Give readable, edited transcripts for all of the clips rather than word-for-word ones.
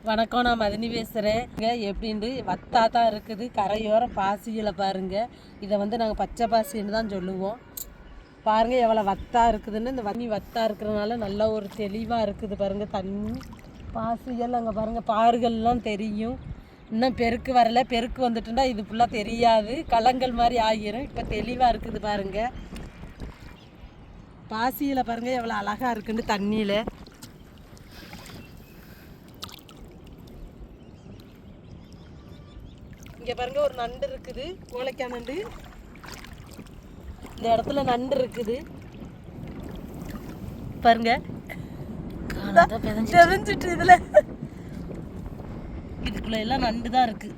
வணக்கம், நான் மதினி பேசுகிறேன். எப்படின்ட்டு வத்தா தான் இருக்குது. கரையோரம் பாசிகளை பாருங்கள். இதை வந்து நாங்கள் பச்சை பாசின்னு தான் சொல்லுவோம். பாருங்கள் எவ்வளோ வத்தா இருக்குதுன்னு. இந்த தண்ணி வத்தா இருக்கிறதுனால நல்லா ஒரு தெளிவாக இருக்குது பாருங்கள். தண்ணி பாசிகள் அங்கே பாருங்கள், பாறுகள்லாம் தெரியும். இன்னும் பெருக்கு வரலை. பெருக்கு வந்துட்டுன்னா இது ஃபுல்லாக தெரியாது, கலங்கள் மாதிரி ஆகிரும். இப்போ தெளிவாக இருக்குது பாருங்கள். பாசியில் பாருங்கள் எவ்வளோ அழகாக இருக்குன்னு தண்ணியில். இங்கே பாருங்க ஒரு நண்டு இருக்குது, கோழைக்கா நண்டு. இந்த இடத்துல நண்டு இருக்குது பாருங்க. தெரிஞ்சிட்டு இதுல இதுக்குள்ள எல்லாம் நண்டு தான் இருக்கு.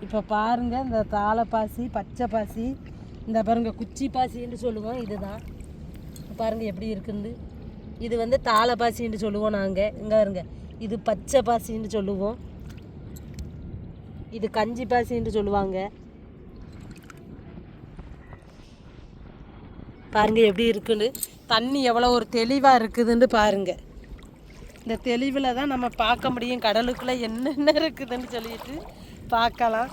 இப்போ பாருங்க இந்த தாளப்பாசி, பச்சை பாசி, இந்த பாருங்க குச்சி பாசின்னு சொல்லுவோம். இதுதான் பாருங்க எப்படி இருக்குன்னு. இது வந்து தாளப்பாசின்னு சொல்லுவோம் நாங்கள். இங்கே பாருங்க, இது பச்சை பாசின்னு சொல்லுவோம். இது கஞ்சி பாசின்னு சொல்லுவாங்க. பாருங்க எப்படி இருக்குன்னு. தண்ணி எவ்வளோ ஒரு தெளிவாக இருக்குதுன்னு பாருங்க. இந்த தெளிவில் தான் நம்ம பார்க்க முடியும் கடலுக்குள்ளே என்னென்ன இருக்குதுன்னு சொல்லிட்டு பார்க்கலாம்.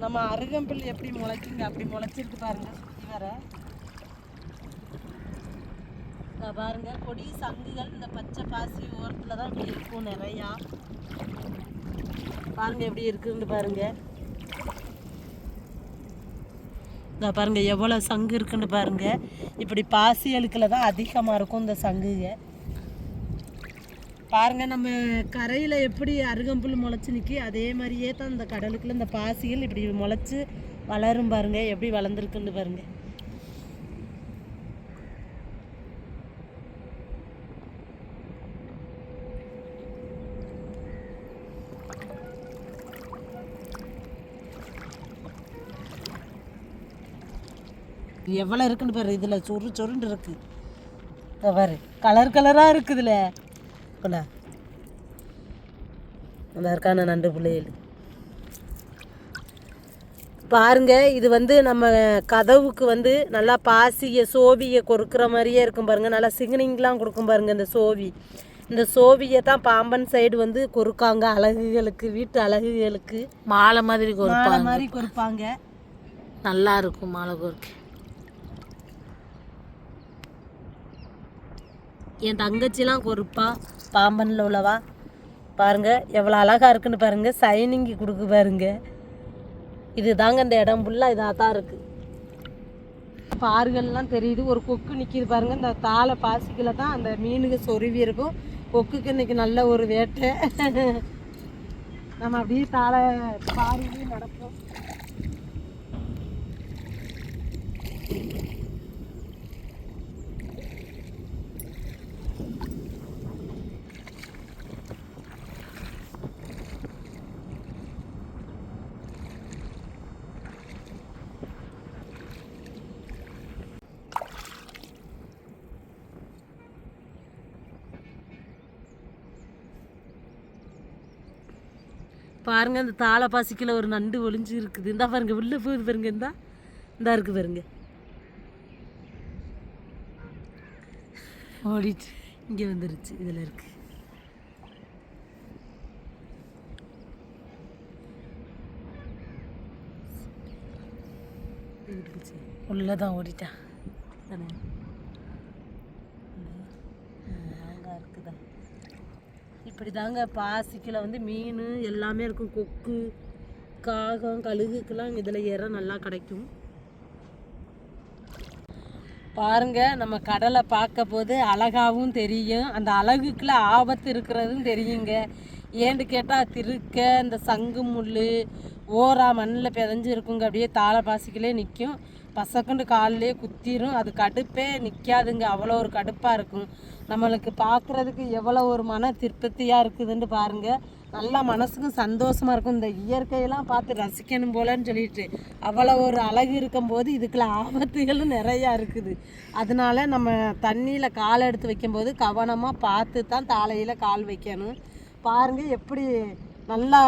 நம்ம அருகம்பில் எப்படி முளைக்குங்க அப்படி முளைச்சிருக்கு பாருங்க. சுற்றி வர பாருங்க கொடி சங்குகள் இந்த பச்சை பாசி ஓரத்தில் தான் இப்படி இருக்கும் நிறையா. பாருங்க எப்படி இருக்குன்னு பாருங்க. பாருங்க எவ்வளோ சங்கு இருக்குன்னு பாருங்க. இப்படி பாசி அழுக்கில் தான் அதிகமாக இருக்கும் இந்த சங்குங்க. பாருங்கள் நம்ம கரையில் எப்படி அருகம்புல் முளைச்சி நிற்கி அதே மாதிரியே தான் இந்த கடலுக்குள்ளே இந்த பாசிகள் இப்படி முளைச்சி வளரும் பாருங்கள். எப்படி வளர்ந்துருக்குன்னு பாருங்கள். எவ்வளோ இருக்குன்னு பாரு. இதில் சொரு சொருன்னு இருக்குது பாரு. கலர் கலராக இருக்குதுல்ல. நல்லா இருக்கான நண்டு பிள்ளைகள் பாருங்க. இது வந்து நம்ம கதவுக்கு வந்து நல்லா பாசியை சோவியை கொறுக்கிற மாதிரியே இருக்கும் பாருங்க. நல்லா சிக்னிங்லாம் கொடுக்கும் பாருங்க. இந்த சோவியை தான் பாம்பன் சைடு வந்து கொறுக்காங்க அழகுகளுக்கு, வீட்டு அழகுகளுக்கு. மாலை மாதிரி கொறுப்பாங்க. நல்லா இருக்கும் மாலை கொறுக்கு. என் தங்கச்சிலாம் கொறுப்பா பாம்பனில் உள்ளவா. பாருங்க எவ்வளோ அழகாக இருக்குன்னு பாருங்க. சைனிங்கி கொடுக்கு பாருங்க. இது தாங்க இந்த இடம் ஃபுல்லாக இதாக தான் இருக்குது. பாறுகள்லாம் தெரியுது. ஒரு கொக்கு நிற்கிது பாருங்க. இந்த தாளை பாசிக்கில் தான் அந்த மீனுக்கு சொருவி இருக்கும். கொக்குக்கு இன்னைக்கு நல்ல ஒரு வேட்டை. நம்ம அப்படியே தாளை பாருங்களையும் நடப்போம். பாருங்க இந்த தாளை பாசிக்கில் ஒரு நண்டு ஒளிஞ்சு இருக்குது. இந்தா பாருங்க உள்ளே போகுது பாருங்க. இந்தா இருக்குது பாருங்க. ஓடிட்டு இங்கே வந்துருச்சு. இதில் இருக்கு. உள்ளதான் ஓடிட்டா தானே. அங்கே இருக்குதா. இப்படி தாங்க பாசிக்கில் வந்து மீன் எல்லாமே இருக்கும். கொக்கு, காகம், கழுகுக்கெல்லாம் இதில் ஏற நல்லா கிடைக்கும். பாருங்க நம்ம கடலை பார்க்க போது அழகாகவும் தெரியும். அந்த அழகுக்குள்ள ஆபத்து இருக்கிறதும் தெரியுங்க. ஏன்னு கேட்டால் திருக்க இந்த சங்கு முள் ஓரா மண்ணில் பிதஞ்சு இருக்குங்க. அப்படியே தாளை பாசிக்கிலே நிற்கும். பசக்குண்டு காலிலே குத்திரும். அது கடுப்பே நிற்காதுங்க. அவ்வளோ ஒரு கடுப்பாக இருக்கும். நம்மளுக்கு பார்க்குறதுக்கு எவ்வளோ ஒரு மன திருப்தியாக இருக்குதுன்னு பாருங்கள். நல்லா மனசுக்கும் சந்தோஷமாக இருக்கும். இந்த இயற்கையெல்லாம் பார்த்து ரசிக்கணும் போலன்னு சொல்லிட்டு அவ்வளோ ஒரு அழகு இருக்கும்போது இதுக்குள்ள ஆபத்துகளும் நிறையா இருக்குது. அதனால நம்ம தண்ணியில் கால் எடுத்து வைக்கும்போது கவனமாக பார்த்து தான் தாளையில் கால் வைக்கணும். பாருங்கள் எப்படி நல்லா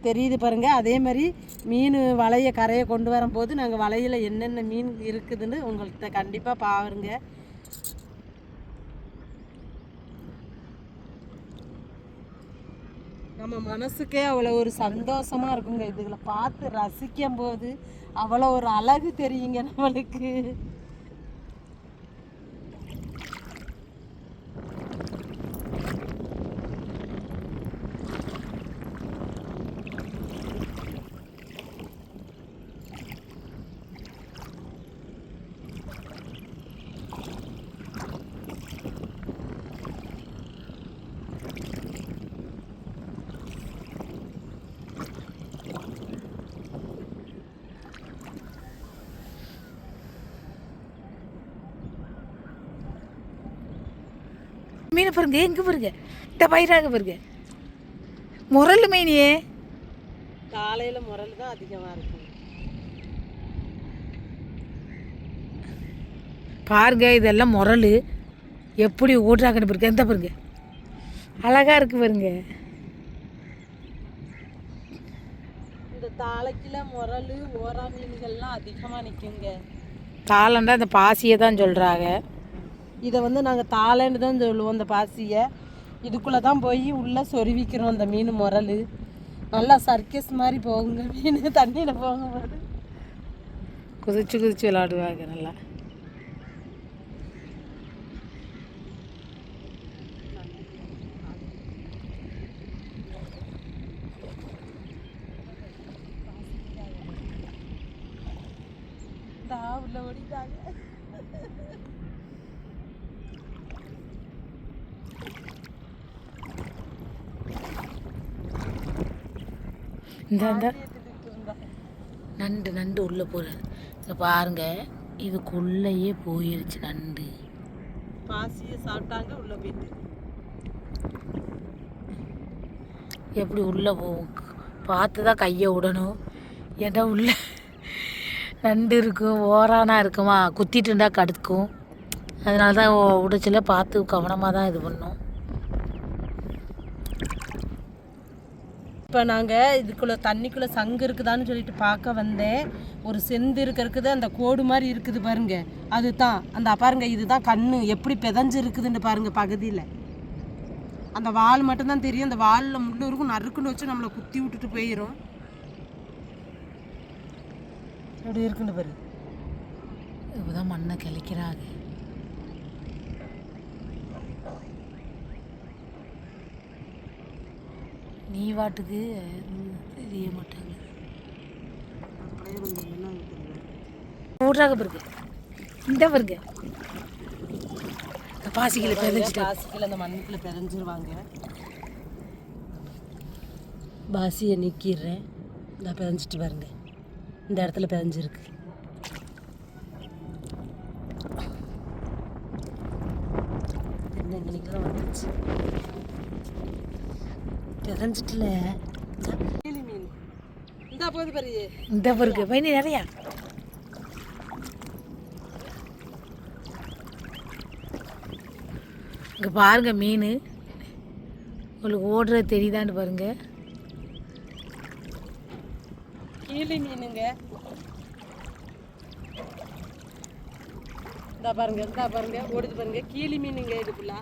தெரியுது பாருங்கள். அதே மாதிரி மீன் வலையை கரையை கொண்டு வரும்போது நாங்கள் வலையில் என்னென்ன மீன் இருக்குதுன்னு உங்கள்கிட்ட கண்டிப்பாக பாருங்க. நம்ம மனசுக்கே அவ்வளோ ஒரு சந்தோஷமாக இருக்குங்க. இதுகளை பார்த்து ரசிக்கும் போது அவ்வளோ ஒரு அழகு தெரியுங்க நம்மளுக்கு. மீன் பாருங்க, எங்கே பாருங்க, இந்த பயிராக பாருங்க, முரல் மீனியே. காலையில் முரல் தான் அதிகமாக இருக்கும். பாருங்க, இதெல்லாம் முரல் எப்படி ஓடுறாங்கன்னு பாருங்க. எந்த பாருங்க, அழகா இருக்கு பாருங்க. இந்த தாளைக்கில் முரல் ஓரா மீன்கள்லாம் அதிகமாக நிற்குங்க. தாளண்டா இந்த பாசியை தான் சொல்கிறாங்க. இதை வந்து நாங்கள் தாளைன்னு தான் சொல்லுவோம். அந்த பாசியை இதுக்குள்ளே தான் போய் உள்ளே சொருவிக்கிறோம். அந்த மீன் முரல் நல்லா சர்க்கஸ் மாதிரி போகுங்க. மீன் தண்ணியில் போகும்போது குதிச்சு குதிச்சு விளாடுவாங்க நல்லா. உள்ள ஓடிட்டாங்க. இந்த நண்டு நண்டு உள்ளே போகிறது. இங்கே பாருங்க, இதுக்குள்ளேயே போயிருச்சு நண்டு. பாசியை சாப்பிட்டாங்க, உள்ளே போயிட்டு எப்படி உள்ளே போகும் பார்த்து தான் கையை விடணும். ஏன்னா உள்ள நண்டு இருக்கும், ஓரானா இருக்குமா, குத்திட்டு இருந்தால் கடுக்கும். அதனால தான் உடைச்சல பார்த்து கவனமாக தான் இது பண்ணோம். இப்போ நாங்கள் இதுக்குள்ளே தண்ணிக்குள்ளே சங்கு இருக்குதான்னு சொல்லிட்டு பார்க்க வந்தேன். ஒரு செந்து இருக்குது, அந்த கோடு மாதிரி இருக்குது பாருங்க. அதுதான் அந்த பாருங்க, இதுதான் கண்ணு எப்படி பிதஞ்சு இருக்குதுன்னு பாருங்க. பகுதியில் அந்த வால் மட்டும்தான் தெரியும். அந்த வாலில் முள்ளு இருக்கும், நறுக்குன்னு வச்சு நம்மளை குத்தி விட்டுட்டு போயிடும். எப்படி இருக்குன்னு பாரு. இப்போதான் மண்ணை கிளைக்கிறாங்க. நீ வாட்டுக்கு தெரிய மாட்டாங்க. ஓடுறாங்க பாருங்க, இந்த பாருங்க, இந்த பாசிகளை பிதஞ்சிட்டு பாசிகளை அந்த மண்ணுக்குள்ளே பிதஞ்சிருவாங்க. பாசியை நீக்கிடுறேன். இந்த பிதஞ்சிட்டு பாருங்க, இந்த இடத்துல பிதஞ்சிருக்கு. இன்னைக்குதான் வந்துச்சு பிதஞ்சிட்டுல. மீன் இந்த போது பாரு, இந்த பாருங்க பையனி நிறையா. இங்கே பாருங்க மீன், உங்களுக்கு ஓடுறது தெரியுதான்னு பாருங்க. கீழி மீனுங்க. இந்த பாருங்க ஓடுது பாருங்க, கீழி மீனுங்க. இதுக்குள்ள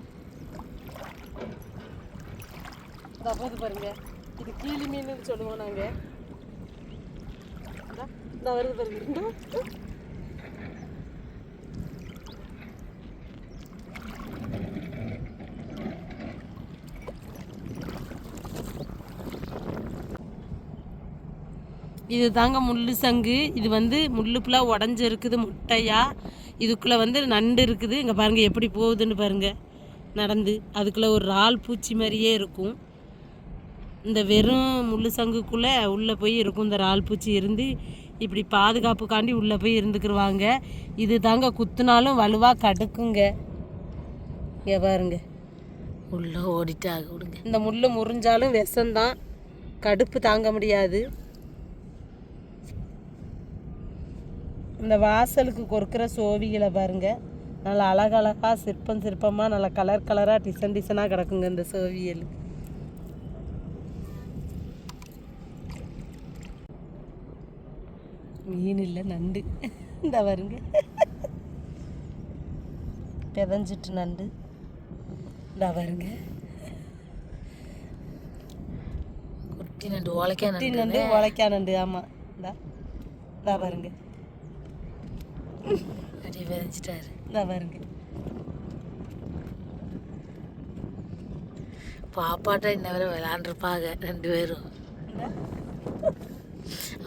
இந்த போது பாருங்க, இது கீழி மீன் சொல்லுவோம் நாங்கள். இந்த வருது பாருங்க. இது தாங்க முள்ளு சங்கு. இது வந்து முள்ளு ஃபுல்லாக உடஞ்சி இருக்குது முட்டையாக. இதுக்குள்ளே வந்து நண்டு இருக்குது. இங்கே பாருங்கள் எப்படி போகுதுன்னு பாருங்கள் நடந்து. அதுக்குள்ளே ஒரு இறால் பூச்சி மாதிரியே இருக்கும். இந்த வெறும் முள்ளு சங்குக்குள்ளே உள்ளே போய் இருக்கும் இந்த இறால் பூச்சி இருந்து. இப்படி பாதுகாப்புக்காண்டி உள்ளே போய் இருந்துக்கிடுவாங்க. இது தாங்க குத்துனாலும் வலுவாக கடுக்குங்க. இங்கே பாருங்க, உள்ளே ஓடிட்டாக விடுங்க. இந்த முள் முறிஞ்சாலும் விஷம்தான், கடுப்பு தாங்க முடியாது. இந்த வாசலுக்கு கொறுக்கிற சோவிகளை பாருங்க, நல்லா அழகழகாக சிற்பமாக நல்லா கலர் கலராக டிசைனாக கிடக்குங்க இந்த சோவியல். மீன் இல்லை, நண்டு. இந்த பாருங்க, பெதஞ்சிட்டு நண்டு. இந்த பாருங்க, குட்டி நண்டு, உழைக்கா குட்டி நண்டு, உழைக்கா நண்டு. ஆமாம், இந்த பாருங்க, அப்படியே விதைச்சிட்டாரு. இந்த பாருங்க, பாப்பாட்டா இன்ன வரை விளாண்டுருப்பாங்க 2 பேரும்.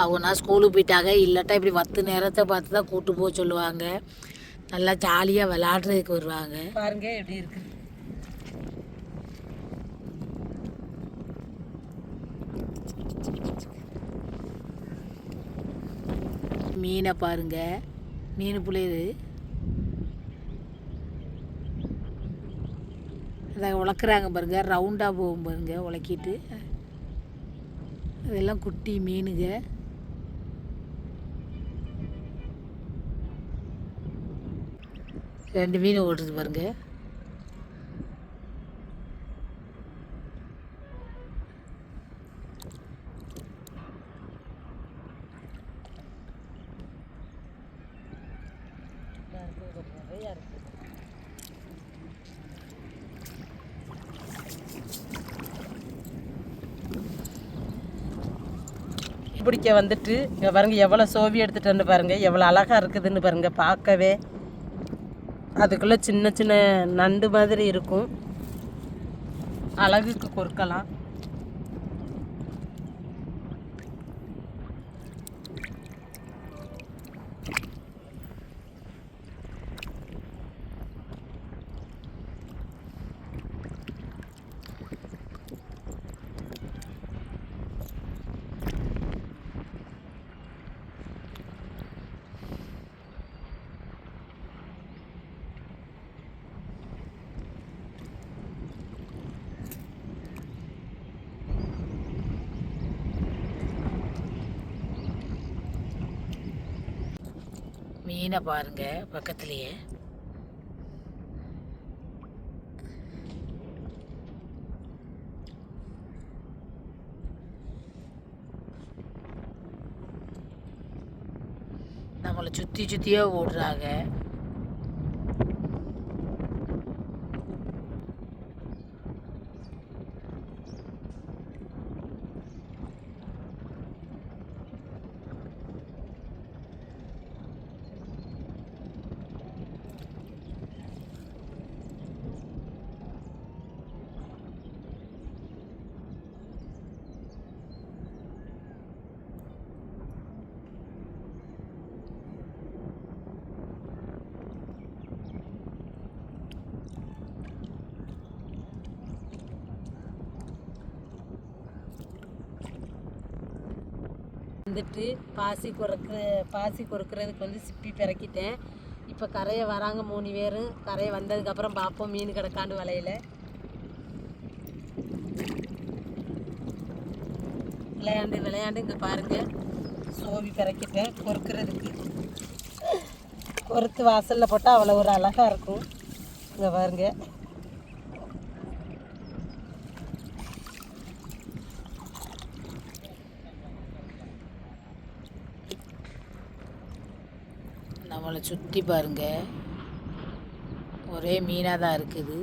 அவனா ஸ்கூலுக்கு போயிட்டாங்க, இல்லாட்டா இப்படி 10 நேரத்தை பார்த்து தான் கூட்டு போக சொல்லுவாங்க. நல்லா ஜாலியாக விளாடுறதுக்கு வருவாங்க. பாருங்க எப்படி இருக்கு. மீனை பாருங்க, மீன் புளியுது. அதை உழக்கிறாங்க பாருங்க, ரவுண்டாக போகும் பாருங்க உலக்கிட்டு. அதெல்லாம் குட்டி மீனுங்க. ரெண்டு மீன் ஓடுறது பாருங்க. பிடிக்க வந்துட்டு இங்கே பாருங்க, எவ்வளோ சோவி எடுத்துகிட்டு வந்து பாருங்க, எவ்வளோ அழகாக இருக்குதுன்னு பாருங்க பார்க்கவே. அதுக்குள்ளே சின்ன சின்ன நண்டு மாதிரி இருக்கும், அழகுக்கு கொறுக்கலாம். மீனை பாருங்க பக்கத்துலேயே. நம்மளை சுற்றி சுற்றியே ஓடுறாங்க. வந்துட்டு பாசி கொறுக்கிறதுக்கு வந்து சிப்பி பிறக்கிட்டேன். இப்போ கரையை வராங்க 3 பேரும். கரையை வந்ததுக்கப்புறம் பார்ப்போம் மீன் கிடக்காண்டு வலையில். விளையாண்டு இங்கே பாருங்கள், சோவி பிறக்கிட்டேன் கொறுக்கிறதுக்கு. கொறுத்து வாசலில் போட்டால் அவ்வளோ ஒரு அழகாக இருக்கும். இங்கே பாருங்க, நம்மளை சுற்றி பாருங்க, ஒரே மீனாக தான் இருக்குது.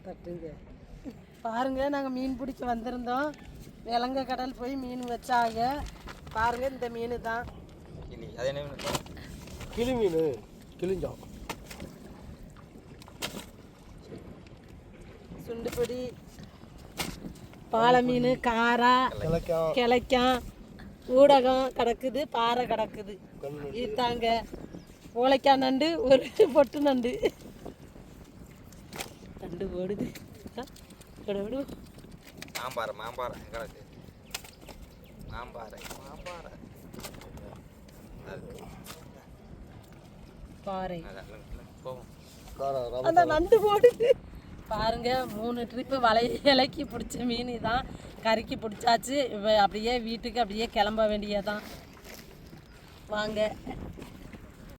தட்டுங்க பாருங்க, நாங்கள் மீன் பிடிக்க வந்திருந்தோம். விலங்க கடல் போய் மீன் வச்சாங்க பாருங்க. இந்த மீன் தான் கிளி மீன், கிளிஞ்சம், சுண்டுபிடி, பாலை மீன், காரா, கிளைக்கான், ஊடகம் கிடக்குது, பாறை கிடக்குது. ஈத்தாங்க ஓலைக்காய் நண்டு ஒரு பொட்டு நண்டு நண்டு ஓடுது விடு மாம்பாறை மாம்பாறை எங்களுக்கு மாம்பாறை மாம்பாறை பாறை போவோம். அந்த நண்டு போடுது பாருங்க 3 ட்ரிப்பு இலக்கி பிடிச்ச மீன் தான் கறிக்கு பிடிச்சாச்சு அப்படியே வீட்டுக்கு அப்படியே கிளம்ப வேண்டியதான் வாங்க